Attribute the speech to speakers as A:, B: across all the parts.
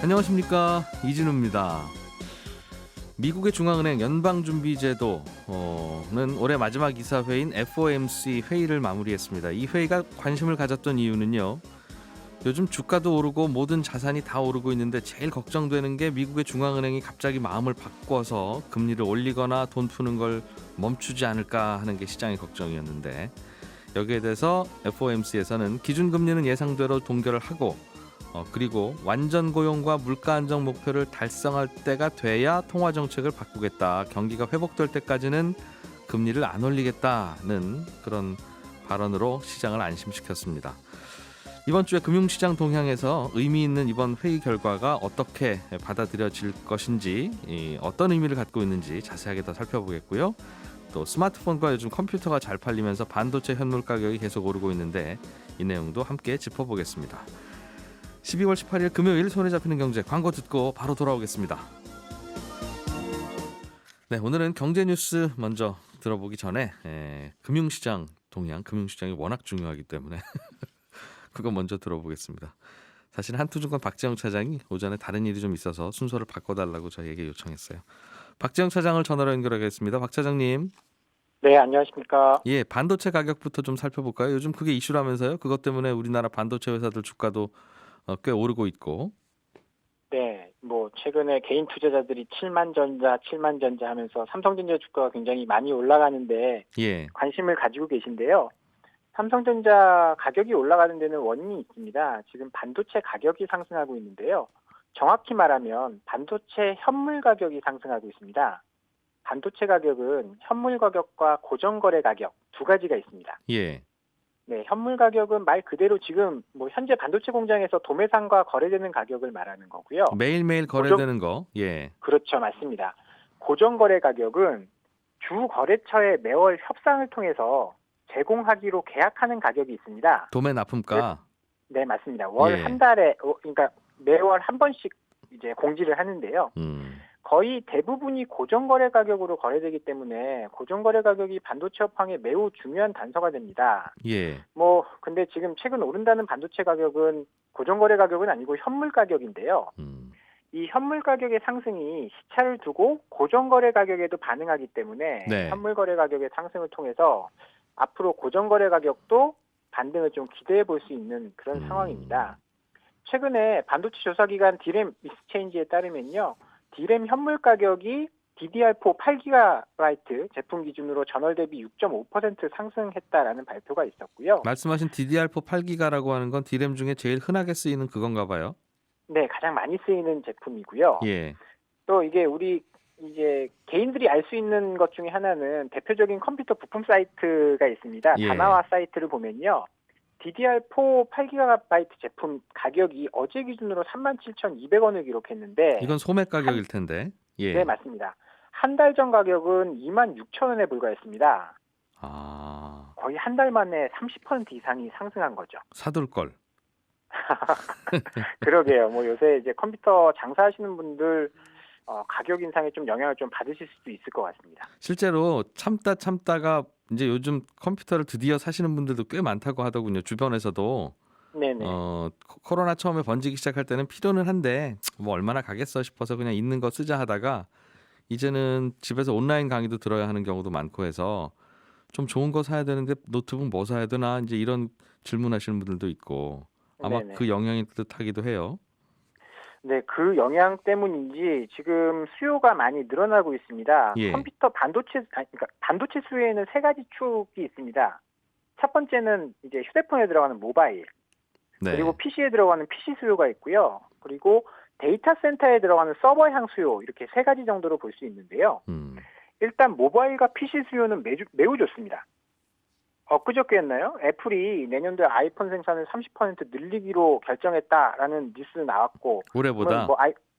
A: 안녕하십니까, 이진우입니다. 미국의 중앙은행 연방준비제도는 올해 마지막 이사회인 FOMC 회의를 마무리했습니다. 이 회의가 관심을 가졌던 이유는요, 요즘 주가도 오르고 모든 자산이 다 오르고 있는데 제일 걱정되는 게 미국의 중앙은행이 갑자기 마음을 바꿔서 금리를 올리거나 돈 푸는 걸 멈추지 않을까 하는 게 시장의 걱정이었는데, 여기에 대해서 FOMC에서는 기준금리는 예상대로 동결을 하고 그리고 완전 고용과 물가 안정 목표를 달성할 때가 돼야 통화 정책을 바꾸겠다. 경기가 회복될 때까지는 금리를 안 올리겠다는 그런 발언으로 시장을 안심시켰습니다. 이번 주에 금융시장 동향에서 의미 있는 이번 회의 결과가 어떻게 받아들여질 것인지, 어떤 의미를 갖고 있는지 자세하게 더 살펴보겠고요. 또 스마트폰과 요즘 컴퓨터가 잘 팔리면서 반도체 현물 가격이 계속 오르고 있는데 이 내용도 함께 짚어보겠습니다. 12월 18일 금요일 손에 잡히는 경제, 광고 듣고 바로 돌아오겠습니다. 네, 오늘은 경제 뉴스 먼저 들어보기 전에 금융시장 동향, 금융시장이 워낙 중요하기 때문에 그거 먼저 들어보겠습니다. 사실 한투증권 박재영 차장이 오전에 다른 일이 좀 있어서 순서를 바꿔달라고 저희에게 요청했어요. 박재영 차장을 전화로 연결하겠습니다. 박 차장님.
B: 네, 안녕하십니까.
A: 예, 반도체 가격부터 좀 살펴볼까요? 요즘 그게 이슈라면서요. 그것 때문에 우리나라 반도체 회사들 주가도 꽤 오르고 있고.
B: 네, 최근에 개인 투자자들이 7만 전자 하면서 삼성전자 주가가 굉장히 많이 올라가는데
A: 예.
B: 관심을 가지고 계신데요. 삼성전자 가격이 올라가는 데는 원인이 있습니다. 지금 반도체 가격이 상승하고 있는데요. 정확히 말하면 반도체 현물 가격이 상승하고 있습니다. 반도체 가격은 현물 가격과 고정거래 가격 두 가지가 있습니다.
A: 예.
B: 네, 현물 가격은 말 그대로 지금 현재 반도체 공장에서 도매상과 거래되는 가격을 말하는 거고요.
A: 매일매일 거래되는 거. 예.
B: 그렇죠, 맞습니다. 고정거래 가격은 주 거래처의 매월 협상을 통해서 제공하기로 계약하는 가격이 있습니다.
A: 도매 납품가.
B: 네, 맞습니다. 월
A: 예.
B: 한 달에 그러니까 매월 한 번씩 이제 공지를 하는데요. 거의 대부분이 고정거래 가격으로 거래되기 때문에 고정거래 가격이 반도체 업황에 매우 중요한 단서가 됩니다.
A: 예.
B: 근데 지금 최근 오른다는 반도체 가격은 고정거래 가격은 아니고 현물 가격인데요. 이 현물 가격의 상승이 시차를 두고 고정거래 가격에도 반응하기 때문에
A: 네.
B: 현물 거래 가격의 상승을 통해서 앞으로 고정거래 가격도 반등을 좀 기대해 볼 수 있는 그런 상황입니다. 최근에 반도체 조사기관 디램 익스체인지에 따르면요. 디램 현물 가격이 DDR4 8GB 제품 기준으로 전월 대비 6.5% 상승했다라는 발표가 있었고요.
A: 말씀하신 DDR4 8기가라고 하는 건 디램 중에 제일 흔하게 쓰이는 그건가 봐요.
B: 네, 가장 많이 쓰이는 제품이고요.
A: 예.
B: 또 이게 우리 이제 개인들이 알 수 있는 것 중에 하나는 대표적인 컴퓨터 부품 사이트가 있습니다.
A: 예.
B: 다나와 사이트를 보면요. DDR4 8GB 제품 가격이 어제 기준으로 37,200원을 기록했는데
A: 이건 소매 가격일 텐데. 예.
B: 네, 맞습니다. 한 달 전 가격은 26,000원에 불과했습니다.
A: 아.
B: 거의 한 달 만에 30% 이상이 상승한 거죠.
A: 사둘 걸.
B: 그러게요. 요새 이제 컴퓨터 장사하시는 분들 가격 인상에 좀 영향을 좀 받으실 수도 있을 것 같습니다.
A: 실제로 참다가 이제 요즘 컴퓨터를 드디어 사시는 분들도 꽤 많다고 하더군요. 주변에서도.
B: 네네.
A: 코로나 처음에 번지기 시작할 때는 필요는 한데 얼마나 가겠어 싶어서 그냥 있는 거 쓰자 하다가 이제는 집에서 온라인 강의도 들어야 하는 경우도 많고 해서 좀 좋은 거 사야 되는데 노트북 뭐 사야 되나 이제 이런 질문하시는 분들도 있고 아마
B: 네네.
A: 그 영향이 뜻하기도 해요.
B: 네, 그 영향 때문인지 지금 수요가 많이 늘어나고 있습니다.
A: 예.
B: 컴퓨터 그러니까 반도체 수요에는 세 가지 축이 있습니다. 첫 번째는 이제 휴대폰에 들어가는 모바일,
A: 네.
B: 그리고 PC에 들어가는 PC 수요가 있고요. 그리고 데이터 센터에 들어가는 서버향 수요, 이렇게 세 가지 정도로 볼 수 있는데요. 일단 모바일과 PC 수요는 매우 좋습니다. 엊그저께였나요? 애플이 내년도에 아이폰 생산을 30% 늘리기로 결정했다라는 뉴스 나왔고,
A: 올해보다.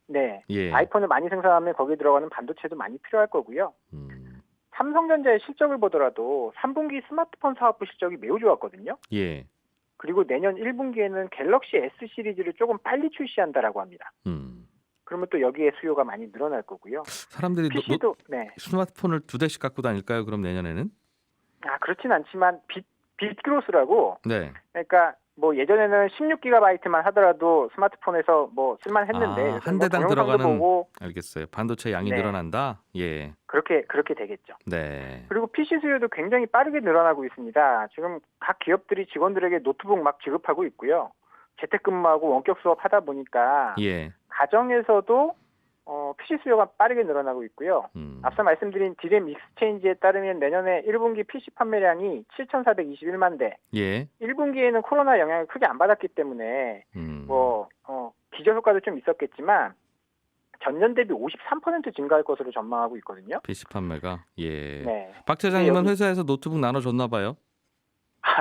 B: 네,
A: 예.
B: 아이폰을 많이 생산하면 거기에 들어가는 반도체도 많이 필요할 거고요. 삼성전자의 실적을 보더라도 3분기 스마트폰 사업부 실적이 매우 좋았거든요.
A: 예.
B: 그리고 내년 1분기에는 갤럭시 S 시리즈를 조금 빨리 출시한다라고 합니다. 그러면 또 여기에 수요가 많이 늘어날 거고요.
A: 사람들이
B: PC도 네.
A: 스마트폰을 2대씩 갖고 다닐까요? 그럼 내년에는?
B: 그렇진 않지만 빛크로스라고.
A: 네.
B: 그러니까 뭐 예전에는 16GB만 하더라도 스마트폰에서 뭐 쓸만했는데
A: 아,
B: 이렇게
A: 한
B: 뭐
A: 대당
B: 동영상도
A: 들어가는
B: 보고
A: 알겠어요. 반도체 양이
B: 네,
A: 늘어난다. 예.
B: 그렇게 되겠죠.
A: 네.
B: 그리고 PC 수요도 굉장히 빠르게 늘어나고 있습니다. 지금 각 기업들이 직원들에게 노트북 막 지급하고 있고요. 재택근무하고 원격 수업하다 보니까
A: 예.
B: 가정에서도 PC 수요가 빠르게 늘어나고 있고요. 앞서 말씀드린 디램 익스체인지에 따르면 내년에 1분기 PC 판매량이 7,421만 대.
A: 예.
B: 1분기에는 코로나 영향을 크게 안 받았기 때문에 기저 효과도 좀 있었겠지만 전년 대비 53% 증가할 것으로 전망하고 있거든요.
A: PC 판매가. 예.
B: 네.
A: 박
B: 근데
A: 차장님은 회사에서 노트북 나눠줬나 봐요.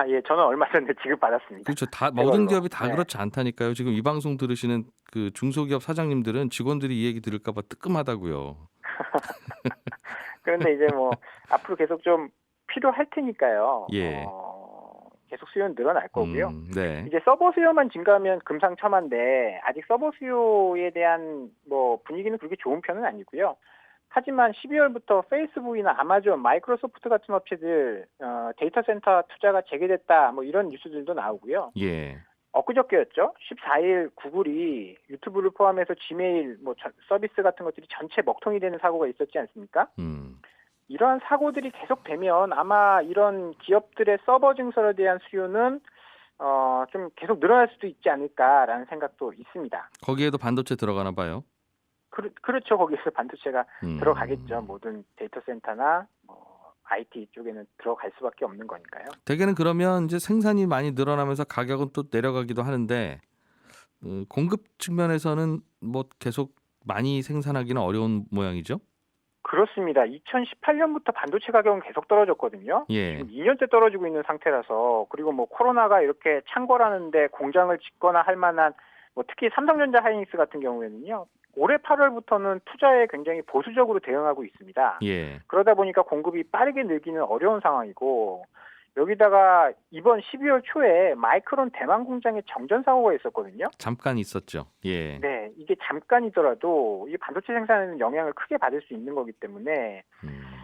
B: 예, 저는 얼마 전에 지급받았습니다.
A: 그렇죠. 다
B: 제
A: 모든
B: 걸로.
A: 기업이 다
B: 네.
A: 그렇지 않다니까요. 지금 이 방송 들으시는 그 중소기업 사장님들은 직원들이 이 얘기 들을까 봐 뜨끔하다고요.
B: 그런데 이제 뭐 앞으로 계속 좀 필요할 테니까요.
A: 예.
B: 계속 수요는 늘어날 거고요.
A: 네.
B: 이제 서버 수요만 증가하면 금상첨화인데 아직 서버 수요에 대한 뭐 분위기는 그렇게 좋은 편은 아니고요. 하지만 12월부터 페이스북이나 아마존, 마이크로소프트 같은 업체들 데이터 센터 투자가 재개됐다 뭐 이런 뉴스들도 나오고요.
A: 예.
B: 엊그저께였죠. 14일 구글이 유튜브를 포함해서 지메일 뭐 서비스 같은 것들이 전체 먹통이 되는 사고가 있었지 않습니까? 이러한 사고들이 계속되면 아마 이런 기업들의 서버 증설에 대한 수요는 좀 계속 늘어날 수도 있지 않을까라는 생각도 있습니다.
A: 거기에도 반도체 들어가나 봐요.
B: 그렇죠. 거기에서 반도체가 들어가겠죠. 모든 데이터 센터나 IT 쪽에는 들어갈 수밖에 없는 거니까요.
A: 대개는 그러면 이제 생산이 많이 늘어나면서 가격은 또 내려가기도 하는데 공급 측면에서는 뭐 계속 많이 생산하기는 어려운 모양이죠.
B: 그렇습니다. 2018년부터 반도체 가격은 계속 떨어졌거든요.
A: 예.
B: 지금 2년째 떨어지고 있는 상태라서 그리고 뭐 코로나가 이렇게 창궐하는데 공장을 짓거나 할 만한 뭐 특히 삼성전자 하이닉스 같은 경우에는요. 올해 8월부터는 투자에 굉장히 보수적으로 대응하고 있습니다.
A: 예.
B: 그러다 보니까 공급이 빠르게 늘기는 어려운 상황이고 여기다가 이번 12월 초에 마이크론 대만 공장에 정전 사고가 있었거든요.
A: 잠깐 있었죠. 예.
B: 네, 이게 잠깐이더라도 이 반도체 생산에는 영향을 크게 받을 수 있는 거기 때문에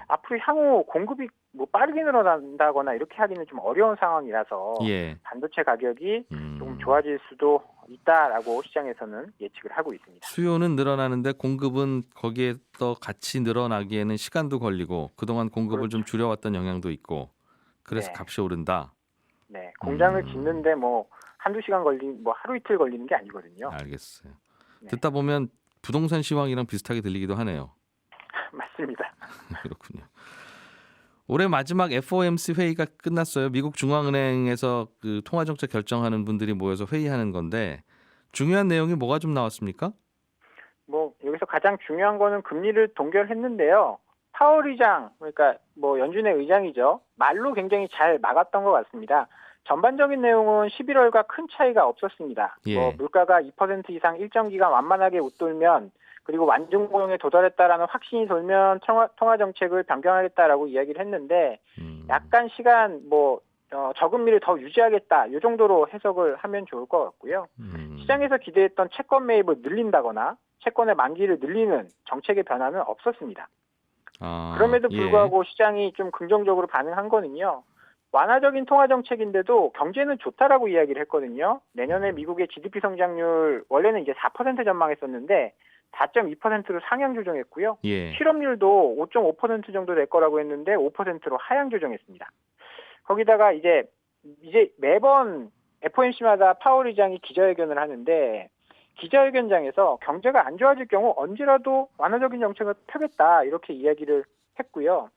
B: 앞으로 향후 공급이 뭐 빠르게 늘어난다거나 이렇게 하기는 좀 어려운 상황이라서
A: 예.
B: 반도체 가격이 조금 좋아질 수도 있다라고 시장에서는 예측을 하고 있습니다.
A: 수요는 늘어나는데 공급은 거기에 또 같이 늘어나기에는 시간도 걸리고 그동안 공급을 좀 줄여왔던 영향도 있고 그래서
B: 네.
A: 값이 오른다.
B: 네, 공장을 짓는데 뭐 한두 시간 뭐 하루 이틀 걸리는 게 아니거든요.
A: 알겠어요.
B: 네.
A: 듣다 보면 부동산 시황이랑 비슷하게 들리기도 하네요.
B: 맞습니다.
A: 그렇군요. 올해 마지막 FOMC 회의가 끝났어요. 미국 중앙은행에서 그 통화정책 결정하는 분들이 모여서 회의하는 건데 중요한 내용이 뭐가 좀 나왔습니까?
B: 뭐 여기서 가장 중요한 거는 금리를 동결했는데요. 파월 의장, 그러니까 뭐 연준의 의장이죠. 말로 굉장히 잘 막았던 것 같습니다. 전반적인 내용은 11월과 큰 차이가 없었습니다.
A: 예.
B: 뭐 물가가 2% 이상 일정 기간 완만하게 웃돌면 그리고 완전 고용에 도달했다라는 확신이 돌면 통화 정책을 변경하겠다라고 이야기를 했는데 약간 시간 저금리를 더 유지하겠다 이 정도로 해석을 하면 좋을 것 같고요. 시장에서 기대했던 채권 매입을 늘린다거나 채권의 만기를 늘리는 정책의 변화는 없었습니다. 그럼에도 불구하고 시장이 좀 긍정적으로 반응한 거는요. 완화적인 통화 정책인데도 경제는 좋다라고 이야기를 했거든요. 내년에 미국의 GDP 성장률 원래는 이제 4% 전망했었는데 4.2%로 상향 조정했고요.
A: 예.
B: 실업률도 5.5% 정도 될 거라고 했는데 5%로 하향 조정했습니다. 거기다가 이제 매번 FOMC마다 파월 의장이 기자회견을 하는데 기자회견장에서 경제가 안 좋아질 경우 언제라도 완화적인 정책을 펴겠다 이렇게 이야기를 했고요.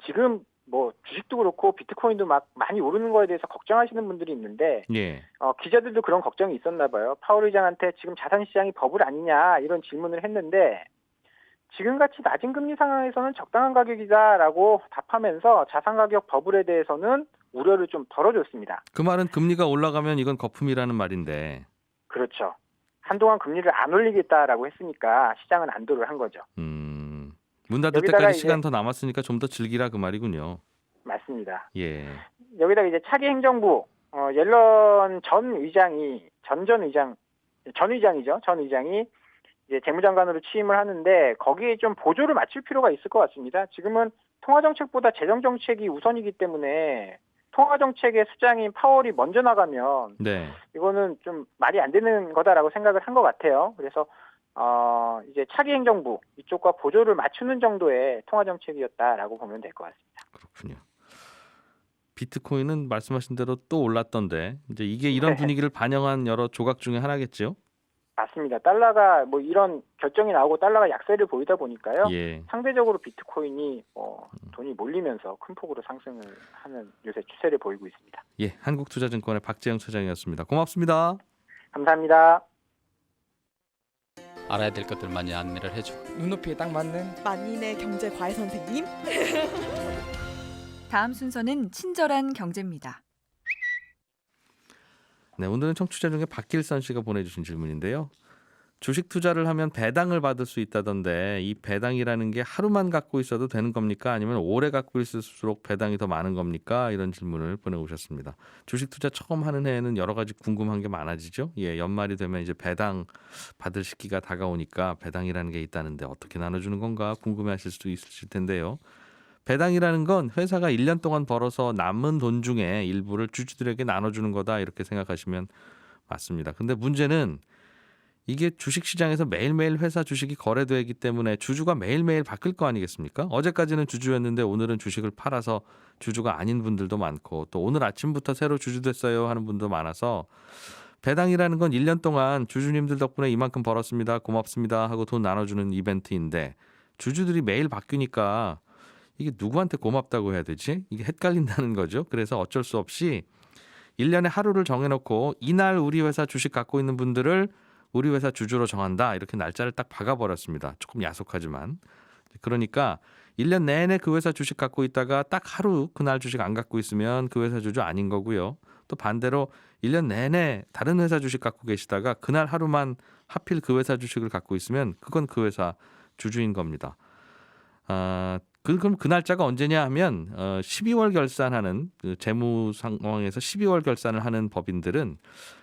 B: 지금 뭐 주식도 그렇고 비트코인도 막 많이 오르는 거에 대해서 걱정하시는 분들이 있는데
A: 예.
B: 기자들도 그런 걱정이 있었나 봐요. 파월 의장한테 지금 자산시장이 버블 아니냐 이런 질문을 했는데 지금같이 낮은 금리 상황에서는 적당한 가격이다라고 답하면서 자산가격 버블에 대해서는 우려를 좀 덜어줬습니다.
A: 그 말은 금리가 올라가면 이건 거품이라는 말인데.
B: 그렇죠. 한동안 금리를 안 올리겠다라고 했으니까 시장은 안도를 한 거죠.
A: 문 닫을 때까지 시간 더 남았으니까 좀 더 즐기라 그 말이군요.
B: 맞습니다.
A: 예.
B: 여기다가 이제 차기 행정부 옐런 전 의장이 이제 재무장관으로 취임을 하는데 거기에 좀 보조를 맞출 필요가 있을 것 같습니다. 지금은 통화정책보다 재정정책이 우선이기 때문에 통화 정책의 수장인 파월이 먼저 나가면
A: 네.
B: 이거는 좀 말이 안 되는 거다라고 생각을 한 것 같아요. 그래서 이제 차기 행정부 이쪽과 보조를 맞추는 정도의 통화 정책이었다라고 보면 될 것 같습니다.
A: 그렇군요. 비트코인은 말씀하신 대로 또 올랐던데 이제 이게 이런
B: 네.
A: 분위기를 반영한 여러 조각 중에 하나겠죠?
B: 맞습니다. 달러가 뭐 이런 결정이 나오고 달러가 약세를 보이다 보니까요.
A: 예.
B: 상대적으로 비트코인이 돈이 몰리면서 큰 폭으로 상승을 하는 요새 추세를 보이고 있습니다.
A: 예. 한국투자증권의 박재영 차장이었습니다. 고맙습니다.
B: 감사합니다.
C: 알아야 될 것들 많이 안내를 해주고
D: 눈높이에 딱 맞는
E: 만인의 경제 과외 선생님.
F: 다음 순서는 친절한 경제입니다.
A: 네, 오늘은 청취자 중에 박길선 씨가 보내주신 질문인데요. 주식 투자를 하면 배당을 받을 수 있다던데 이 배당이라는 게 하루만 갖고 있어도 되는 겁니까? 아니면 오래 갖고 있을수록 배당이 더 많은 겁니까? 이런 질문을 보내오셨습니다. 주식 투자 처음 하는 해에는 여러 가지 궁금한 게 많아지죠. 예, 연말이 되면 이제 배당 받을 시기가 다가오니까 배당이라는 게 있다는데 어떻게 나눠주는 건가 궁금해하실 수도 있으실 텐데요. 배당이라는 건 회사가 1년 동안 벌어서 남은 돈 중에 일부를 주주들에게 나눠주는 거다 이렇게 생각하시면 맞습니다. 근데 문제는 이게 주식시장에서 매일매일 회사 주식이 거래되기 때문에 주주가 매일매일 바뀔 거 아니겠습니까? 어제까지는 주주였는데 오늘은 주식을 팔아서 주주가 아닌 분들도 많고 또 오늘 아침부터 새로 주주 됐어요 하는 분도 많아서 배당이라는 건 1년 동안 주주님들 덕분에 이만큼 벌었습니다. 고맙습니다 하고 돈 나눠주는 이벤트인데 주주들이 매일 바뀌니까 이게 누구한테 고맙다고 해야 되지? 이게 헷갈린다는 거죠. 그래서 어쩔 수 없이 1년에 하루를 정해놓고 이날 우리 회사 주식 갖고 있는 분들을 우리 회사 주주로 정한다. 이렇게 날짜를 딱 박아버렸습니다. 조금 야속하지만. 그러니까 1년 내내 그 회사 주식 갖고 있다가 딱 하루 그날 주식 안 갖고 있으면 그 회사 주주 아닌 거고요. 또 반대로 1년 내내 다른 회사 주식 갖고 계시다가 그날 하루만 하필 그 회사 주식을 갖고 있으면 그건 그 회사 주주인 겁니다. 그럼 그 날짜가 언제냐 하면 12월 결산하는 그 재무 상황에서 12월 결산을 하는 법인들은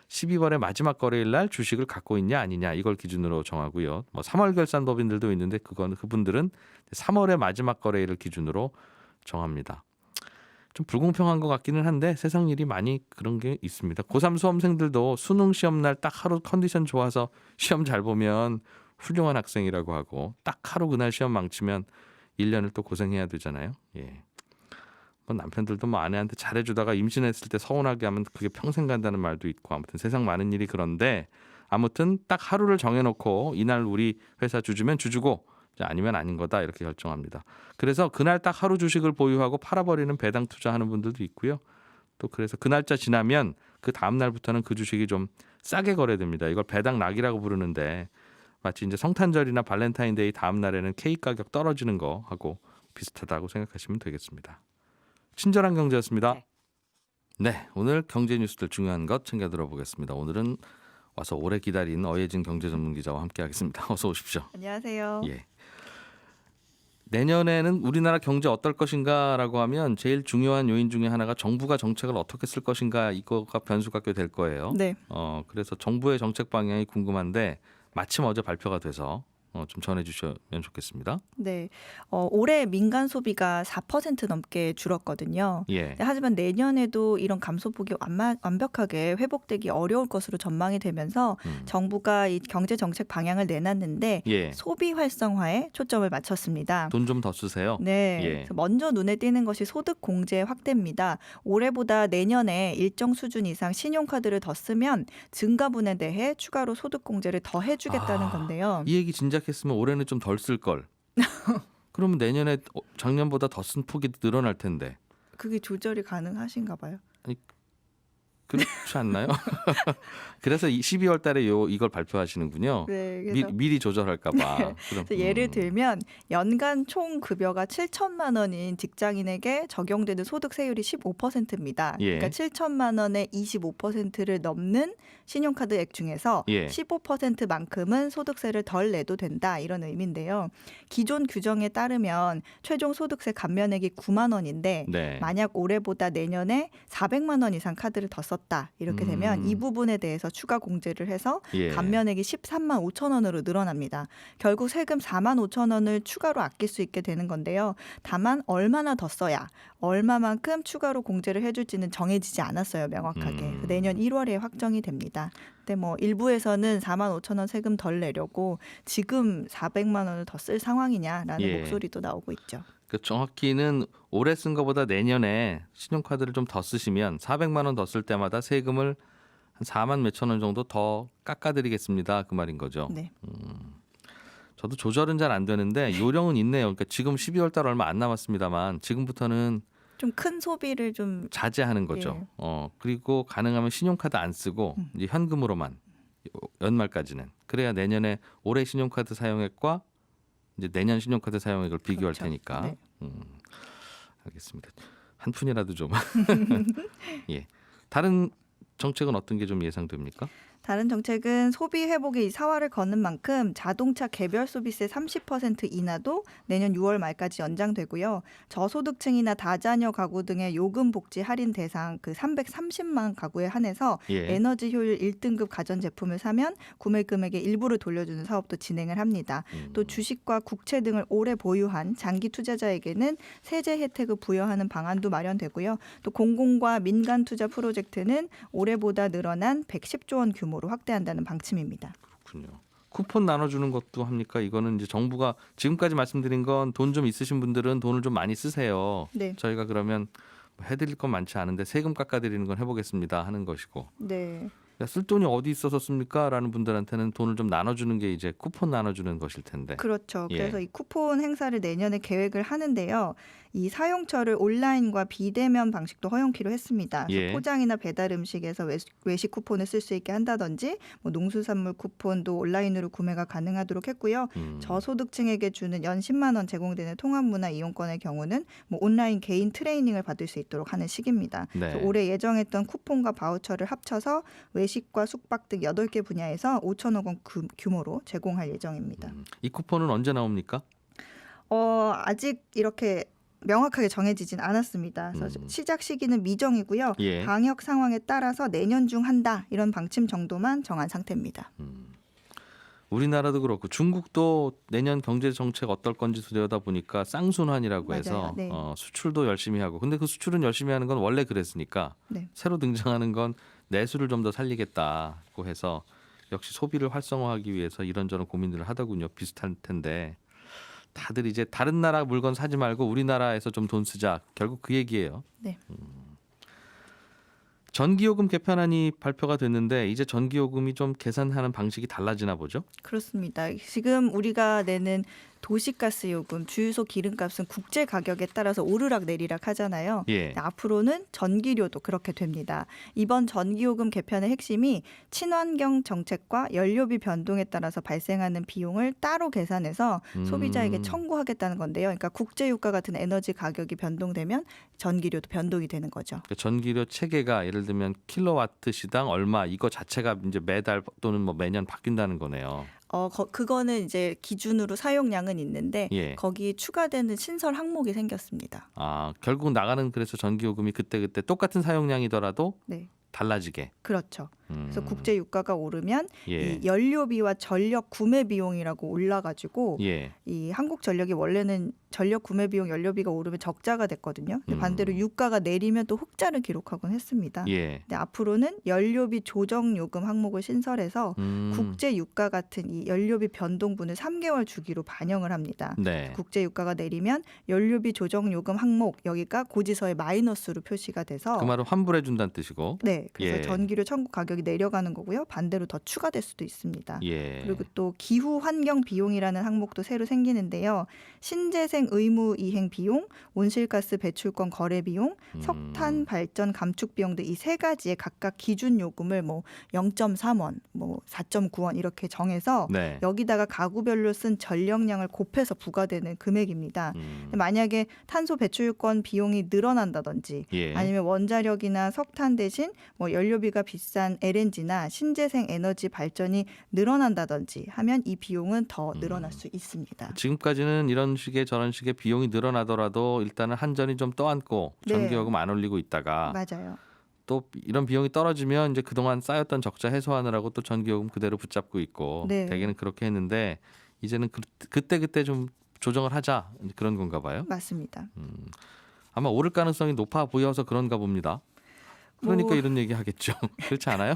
A: 12월의 마지막 거래일 날 주식을 갖고 있냐 아니냐 이걸 기준으로 정하고요. 뭐 3월 결산 법인들도 있는데 그분들은 3월의 마지막 거래일을 기준으로 정합니다. 좀 불공평한 것 같기는 한데 세상 일이 많이 그런 게 있습니다. 고3 수험생들도 수능 시험 날 딱 하루 컨디션 좋아서 시험 잘 보면 훌륭한 학생이라고 하고 딱 하루 그날 시험 망치면 1년을 또 고생해야 되잖아요. 예. 뭐 남편들도 뭐 아내한테 잘해주다가 임신했을 때 서운하게 하면 그게 평생 간다는 말도 있고 아무튼 세상 많은 일이 그런데 아무튼 딱 하루를 정해놓고 이날 우리 회사 주주면 주주고 아니면 아닌 거다 이렇게 결정합니다. 그래서 그날 딱 하루 주식을 보유하고 팔아버리는 배당 투자하는 분들도 있고요. 또 그래서 그 날짜 지나면 그 다음 날부터는 그 주식이 좀 싸게 거래됩니다. 이걸 배당 낙이라고 부르는데 마치 이제 성탄절이나 발렌타인데이 다음 날에는 케이크 가격 떨어지는 거 하고 비슷하다고 생각하시면 되겠습니다. 친절한 경제였습니다. 네, 오늘 경제 뉴스들 중요한 것 챙겨 들어보겠습니다. 오늘은 와서 오래 기다린 어예진 경제 전문 기자와 함께하겠습니다. 어서 오십시오.
E: 안녕하세요.
A: 예. 내년에는 우리나라 경제 어떨 것인가라고 하면 제일 중요한 요인 중에 하나가 정부가 정책을 어떻게 쓸 것인가 이거가 변수가 꽤 될 거예요.
E: 네.
A: 그래서 정부의 정책 방향이 궁금한데 마침 어제 발표가 돼서 좀 전해주시면 좋겠습니다.
E: 네. 올해 민간 소비가 4% 넘게 줄었거든요.
A: 예.
E: 하지만 내년에도 이런 감소폭이 완벽하게 회복되기 어려울 것으로 전망이 되면서 정부가 이 경제 정책 방향을 내놨는데
A: 예.
E: 소비 활성화에 초점을 맞췄습니다.
A: 돈 좀 더 쓰세요.
E: 네.
A: 예.
E: 그래서 먼저 눈에 띄는 것이 소득 공제 확대입니다. 올해보다 내년에 일정 수준 이상 신용카드를 더 쓰면 증가분에 대해 추가로 소득 공제를 더 해주겠다는 건데요.
A: 이 얘기 진작 했으면 올해는 좀 덜 쓸 걸. 그러면 내년에 작년보다 더 쓴 폭이 늘어날 텐데.
E: 그게 조절이 가능하신가 봐요.
A: 그렇지 않나요? 그래서 12월 달에 이걸 발표하시는군요.
E: 네, 그래서
A: 미리 조절할까 봐.
E: 네. 그래서 예를 들면 연간 총 급여가 7천만 원인 직장인에게 적용되는 소득 세율이 15%입니다.
A: 예.
E: 그러니까 7천만 원의 25%를 넘는 신용카드액 중에서
A: 예.
E: 15%만큼은 소득세를 덜 내도 된다 이런 의미인데요. 기존 규정에 따르면 최종 소득세 감면액이 9만 원인데
A: 네.
E: 만약 올해보다 내년에 400만 원 이상 카드를 더 썼다 졌다 이렇게 되면 이 부분에 대해서 추가 공제를 해서
A: 예.
E: 감면액이 13만 5천 원으로 늘어납니다. 결국 세금 4만 5천 원을 추가로 아낄 수 있게 되는 건데요. 다만 얼마나 더 써야 얼마만큼 추가로 공제를 해줄지는 정해지지 않았어요. 명확하게. 내년 1월에 확정이 됩니다. 근데 뭐 일부에서는 4만 5천 원 세금 덜 내려고 지금 400만 원을 더 쓸 상황이냐라는
A: 예.
E: 목소리도 나오고 있죠.
A: 그 정확히는 올해 쓴 것보다 내년에 신용카드를 좀 더 쓰시면 400만 원 더 쓸 때마다 세금을 한 4만 몇천 원 정도 더 깎아드리겠습니다. 그 말인 거죠.
E: 네.
A: 저도 조절은 잘 안 되는데 요령은 있네요. 그러니까 지금 12월 달 얼마 안 남았습니다만 지금부터는
E: 좀 큰 소비를 좀
A: 자제하는 거죠.
E: 예.
A: 그리고 가능하면 신용카드 안 쓰고 이제 현금으로만 연말까지는. 그래야 내년에 올해 신용카드 사용액과 이제 내년 신용카드 사용액을 비교할
E: 그렇죠.
A: 테니까.
E: 네.
A: 알겠습니다. 한 푼이라도 좀. 예. 다른 정책은 어떤 게 좀 예상됩니까?
E: 다른 정책은 소비 회복에 이 사활을 거는 만큼 자동차 개별 소비세 30% 인하도 내년 6월 말까지 연장되고요. 저소득층이나 다자녀 가구 등의 요금 복지 할인 대상 그 330만 가구에 한해서
A: 예.
E: 에너지 효율 1등급 가전 제품을 사면 구매 금액의 일부를 돌려주는 사업도 진행을 합니다. 또 주식과 국채 등을 오래 보유한 장기 투자자에게는 세제 혜택을 부여하는 방안도 마련되고요. 또 공공과 민간 투자 프로젝트는 올해보다 늘어난 110조 원 규모로 확대한다는 방침입니다.
A: 그렇군요. 쿠폰 나눠주는 것도 합니까? 이거는 이제 정부가 지금까지 말씀드린 건 돈 좀 있으신 분들은 돈을 좀 많이 쓰세요.
E: 네.
A: 저희가 그러면 해드릴 건 많지 않은데 세금 깎아드리는 건 해보겠습니다 하는 것이고.
E: 네.
A: 야, 쓸 돈이 어디 있어서 씁니까? 라는 분들한테는 돈을 좀 나눠주는 게 이제 쿠폰 나눠주는 것일 텐데.
E: 그렇죠.
A: 예.
E: 그래서 이 쿠폰 행사를 내년에 계획을 하는데요. 이 사용처를 온라인과 비대면 방식도 허용키로 했습니다. 그래서
A: 예.
E: 포장이나 배달 음식에서 외식 쿠폰을 쓸 수 있게 한다든지 뭐 농수산물 쿠폰도 온라인으로 구매가 가능하도록 했고요. 저소득층에게 주는 연 10만 원 제공되는 통합문화 이용권의 경우는 뭐 온라인 개인 트레이닝을 받을 수 있도록 하는 시기입니다.
A: 네.
E: 그래서 올해 예정했던 쿠폰과 바우처를 합쳐서 외식과 숙박 등 8개 분야에서 5천억 원 규모로 제공할 예정입니다.
A: 이 쿠폰은 언제 나옵니까?
E: 아직 이렇게 명확하게 정해지진 않았습니다. 그래서 시작 시기는 미정이고요.
A: 예.
E: 방역 상황에 따라서 내년 중 한다 이런 방침 정도만 정한 상태입니다.
A: 우리나라도 그렇고 중국도 내년 경제 정책 어떨 건지 들여다보니까 쌍순환이라고 해서
E: 맞아요. 네.
A: 수출도 열심히 하고 근데 그 수출은 열심히 하는 건 원래 그랬으니까
E: 네.
A: 새로 등장하는 건 내수를 좀 더 살리겠다고 해서 역시 소비를 활성화하기 위해서 이런저런 고민들을 하더군요. 비슷할 텐데 다들 이제 다른 나라 물건 사지 말고 우리나라에서 좀 돈 쓰자. 결국 그 얘기예요.
E: 네.
A: 전기요금 개편안이 발표가 됐는데 이제 전기요금이 좀 계산하는 방식이 달라지나 보죠?
E: 그렇습니다. 지금 우리가 내는 도시가스 요금, 주유소 기름값은 국제 가격에 따라서 오르락 내리락 하잖아요.
A: 예.
E: 앞으로는 전기료도 그렇게 됩니다. 이번 전기요금 개편의 핵심이 친환경 정책과 연료비 변동에 따라서 발생하는 비용을 따로 계산해서 소비자에게 청구하겠다는 건데요. 그러니까 국제유가 같은 에너지 가격이 변동되면 전기료도 변동이 되는 거죠.
A: 그러니까 전기료 체계가 예를 들면 킬로와트 시당 얼마 이거 자체가 이제 매달 또는 뭐 매년 바뀐다는 거네요.
E: 그거는 이제 기준으로 사용량은 있는데
A: 예.
E: 거기 추가되는 신설 항목이 생겼습니다.
A: 결국 나가는 그래서 전기요금이 그때 똑같은 사용량이더라도
E: 네.
A: 달라지게.
E: 그렇죠. 그래서 국제 유가가 오르면
A: 예.
E: 이 연료비와 전력 구매 비용이라고 올라가지고
A: 예.
E: 이 한국전력이 원래는 전력 구매 비용 연료비가 오르면 적자가 됐거든요. 근데 반대로 유가가 내리면 또 흑자를 기록하곤 했습니다.
A: 예.
E: 근데 앞으로는 연료비 조정 요금 항목을 신설해서 국제 유가 같은 이 연료비 변동분을 3개월 주기로 반영을 합니다.
A: 네.
E: 국제 유가가 내리면 연료비 조정 요금 항목 여기가 고지서에 마이너스로 표시가 돼서
A: 그 말은 환불해 준다는 뜻이고.
E: 네, 그래서
A: 예.
E: 전기료 청구 가격이 내려가는 거고요. 반대로 더 추가될 수도 있습니다.
A: 예.
E: 그리고 또 기후 환경 비용이라는 항목도 새로 생기는데요. 신재생 의무 이행 비용, 온실가스 배출권 거래 비용, 석탄 발전 감축 비용 등 이 세 가지의 각각 기준 요금을 뭐 0.3원, 뭐 4.9원 이렇게 정해서
A: 네.
E: 여기다가 가구별로 쓴 전력량을 곱해서 부과되는 금액입니다. 근데 만약에 탄소 배출권 비용이 늘어난다든지
A: 예.
E: 아니면 원자력이나 석탄 대신 뭐 연료비가 비싼 LNG나 신재생 에너지 발전이 늘어난다든지 하면 이 비용은 더 늘어날 수 있습니다.
A: 지금까지는 이런 식의 저런 식의 비용이 늘어나더라도 일단은 한전이 좀 떠안고
E: 네.
A: 전기요금 안 올리고 있다가
E: 맞아요.
A: 또 이런 비용이 떨어지면 이제 그동안 쌓였던 적자 해소하느라고 또 전기요금 그대로 붙잡고 있고
E: 네.
A: 대개는 그렇게 했는데 이제는 그때 좀 조정을 하자 그런 건가 봐요.
E: 맞습니다.
A: 아마 오를 가능성이 높아 보여서 그런가 봅니다. 그러니까
E: 뭐-
A: 이런 얘기 하겠죠. 그렇지 않아요?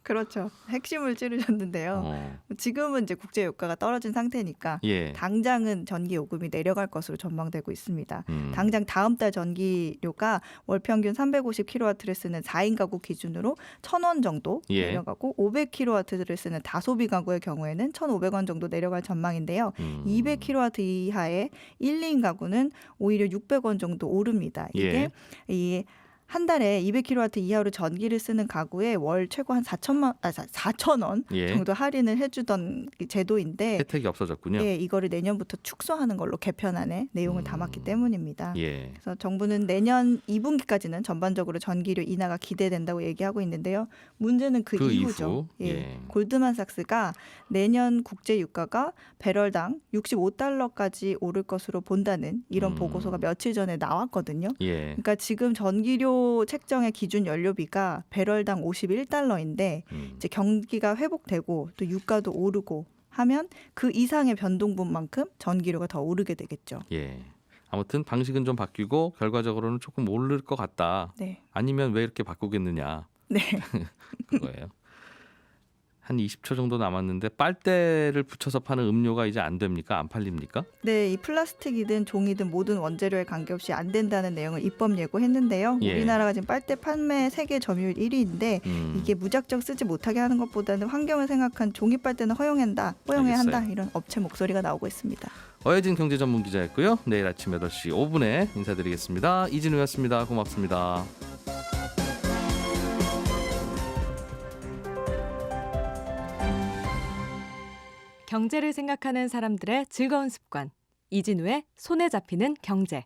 E: 그렇죠. 핵심을 찌르셨는데요.
A: 어.
E: 지금은 이제 국제 유가가 떨어진 상태니까
A: 예.
E: 당장은 전기 요금이 내려갈 것으로 전망되고 있습니다.
A: 음.
E: 당장 다음 달 전기료가 월 평균 350kW를 쓰는 4인 가구 기준으로 1,000원 정도
A: 예.
E: 내려가고 500kW를 쓰는 다소비 가구의 경우에는 1,500원 정도 내려갈 전망인데요. 200kW 이하의 1, 2인 가구는 오히려 600원 정도 오릅니다. 이게 이 한 달에 200kW 이하로 전기를 쓰는 가구에 월 최고 한 4,000원
A: 예.
E: 정도 할인을 해주던 제도인데
A: 혜택이 없어졌군요.
E: 예, 이거를 내년부터 축소하는 걸로 개편안에 내용을 담았기 때문입니다.
A: 예.
E: 그래서 정부는 내년 2분기까지는 전반적으로 전기료 인하가 기대된다고 얘기하고 있는데요. 문제는 그 이후죠.
A: 이후. 예.
E: 골드만삭스가 내년 국제 유가가 배럴당 65달러까지 오를 것으로 본다는 이런 보고서가 며칠 전에 나왔거든요.
A: 예.
E: 그러니까 지금 전기료 책정의 기준 연료비가 배럴당 51달러인데 이제 경기가 회복되고 또 유가도 오르고 하면 그 이상의 변동분만큼 전기료가 더 오르게 되겠죠.
A: 예. 아무튼 방식은 좀 바뀌고 결과적으로는 조금 오를 것 같다.
E: 네.
A: 아니면 왜 이렇게 바꾸겠느냐.
E: 네.
A: 그거예요. 한 20초 정도 남았는데 빨대를 붙여서 파는 음료가 이제 안 됩니까? 안 팔립니까?
E: 네, 이 플라스틱이든 종이든 모든 원재료에 관계없이 안 된다는 내용을 입법 예고했는데요.
A: 예.
E: 우리나라가 지금 빨대 판매 세계 점유율 1위인데 이게 무작정 쓰지 못하게 하는 것보다는 환경을 생각한 종이 빨대는 허용해야 한다.
A: 알겠어요.
E: 이런 업체 목소리가 나오고 있습니다.
A: 어혜진 경제전문기자였고요. 내일 아침 8시 5분에 인사드리겠습니다. 이진우였습니다. 고맙습니다.
D: 경제를 생각하는 사람들의 즐거운 습관. 이진우의 손에 잡히는 경제.